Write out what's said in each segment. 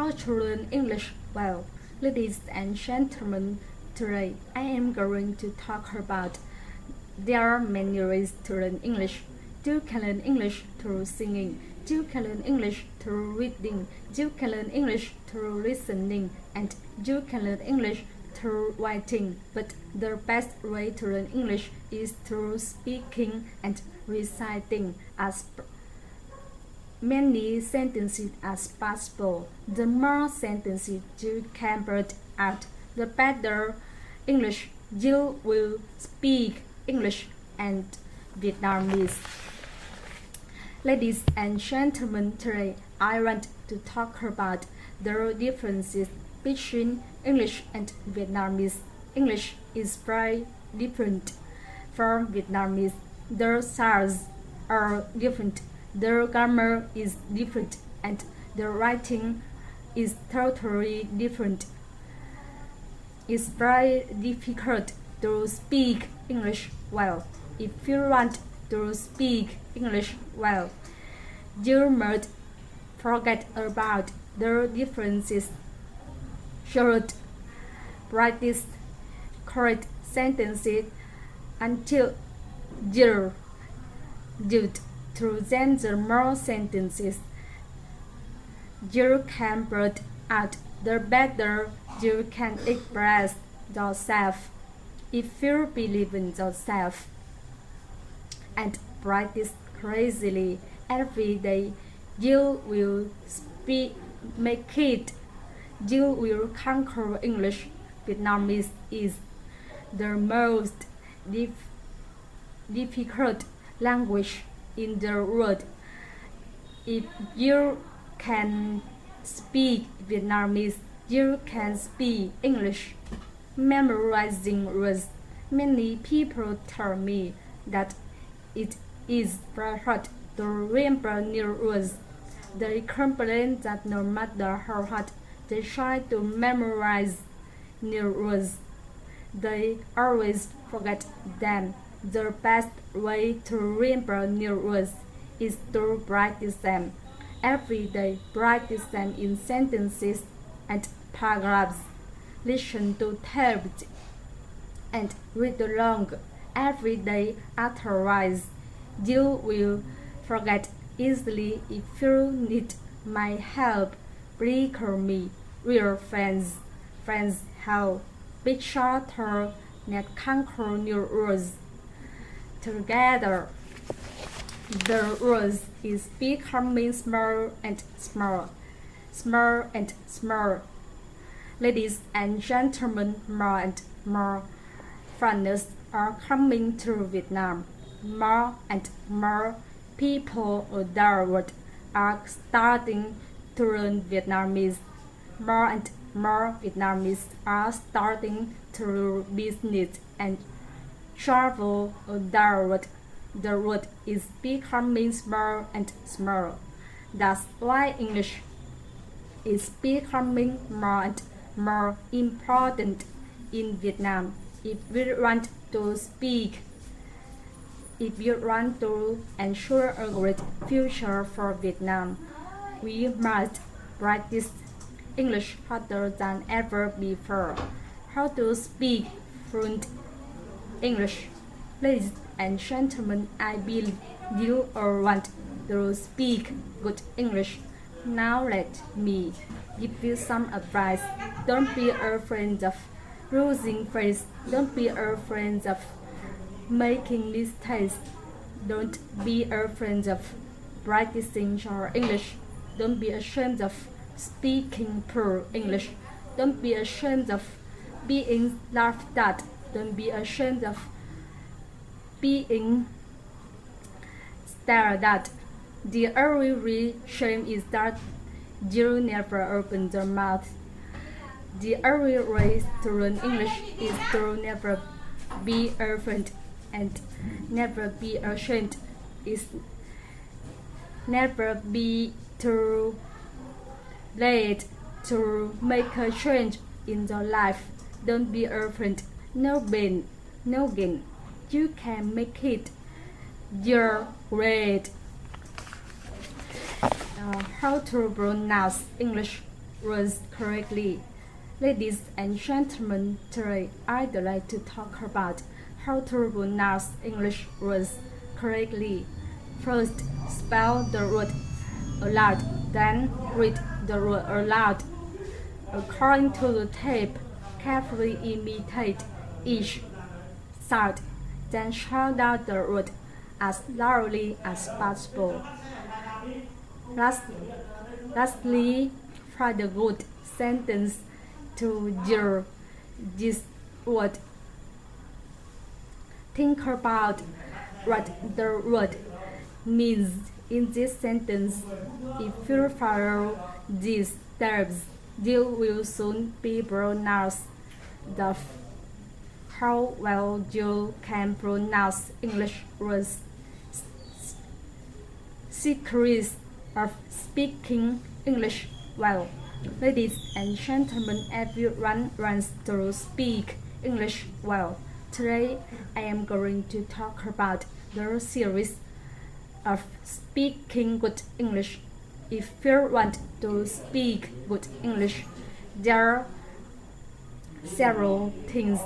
how to learn English well. Ladies and gentlemen, today I am going to talk about there are many ways to learn English. You can learn English through singing, you can learn English through reading, you can learn English through listening, and you can learn English through writing. But the best way to learn English is through speaking and reciting as many sentences as possible. The more sentences you can put out, the better English you will speak. English and Vietnamese. Ladies and gentlemen, today I want to talk about the differences between English and Vietnamese. English is very different from Vietnamese. The sounds are different, the grammar is different, and the writing is totally different. It's very difficult to speak English well. If you want to speak English well, you must forget about the differences. Should practice correct sentences until you through them the more sentences you can put out, the better you can express yourself. If you believe in yourself and practice crazily every day, you will make it. You will conquer English. Vietnamese is the most difficult language in the world. If you can speak Vietnamese, you can speak English. Memorizing words. Many people tell me that it is very hard to remember new words. They complain that no matter how hard they try to memorize new words, they always forget them. The best way to remember new words is to practice them every day. Practice them in sentences and paragraphs. Listen to tapes and read along every day. Otherwise, you will forget easily. If you need my help, please call me. Real friends help each other and conquer new words together. The words is becoming smaller and smaller, smaller and smaller. Ladies and gentlemen, more and more foreigners are coming to Vietnam. More and more people around the world are starting to learn Vietnamese. More and more Vietnamese are starting to do business and travel around the world. The world is becoming smaller and smaller. That's why English is becoming more and more important in Vietnam. If we want to ensure a great future for Vietnam, we must practice English harder than ever before. How to speak fluent English? Ladies and gentlemen, I believe you all want to speak good English. Now let me give you some advice. Don't be afraid of losing face. Don't be afraid of making mistakes. Don't be afraid of practicing your English. Don't be ashamed of speaking poor English. Don't be ashamed of being laughed at. Don't be ashamed of being stared at. The only real shame is that you never open your mouth. The only way to learn English is to never be afraid and never be ashamed. Is never be too late to make a change in your life. Don't be afraid. No pain, no gain. You can make it. You're great. How to pronounce English? words correctly. Ladies and gentlemen, today I'd like to talk about how to pronounce English words correctly. First, spell the word aloud, then read the word aloud. According to the tape, carefully imitate each sound, then shout out the word as loudly as possible. Lastly, find a good sentence to use this word. Think about what the word means in this sentence. If you follow these steps, you will soon be pronounced the how well you can pronounce English words. Secrets of speaking English well. Ladies and gentlemen, everyone wants to speak English well. Today, I am going to talk about the series of speaking good English. If you want to speak good English, there are several things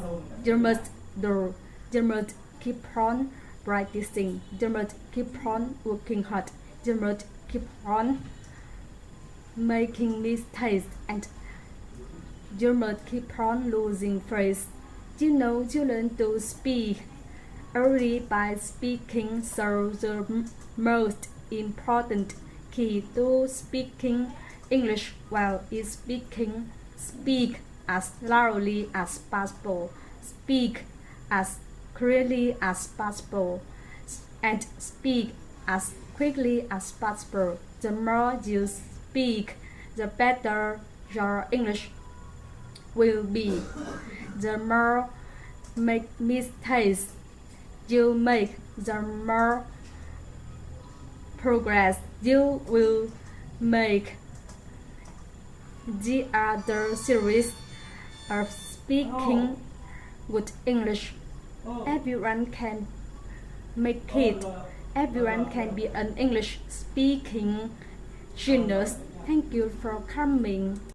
you must do. You must keep on practicing. You must keep on working hard. You must keep on making mistakes, and you must keep on losing phrases. You know, you learn to speak early by speaking, so the most important key to speaking English well is speak as loudly as possible, speak as clearly as possible, and speak as quickly as possible. The more you speak, the better your English will be. The more mistakes you make, the more progress you will make. The other series of speaking good English. Everyone can make it. Everyone can be an English speaking genius. Thank you for coming.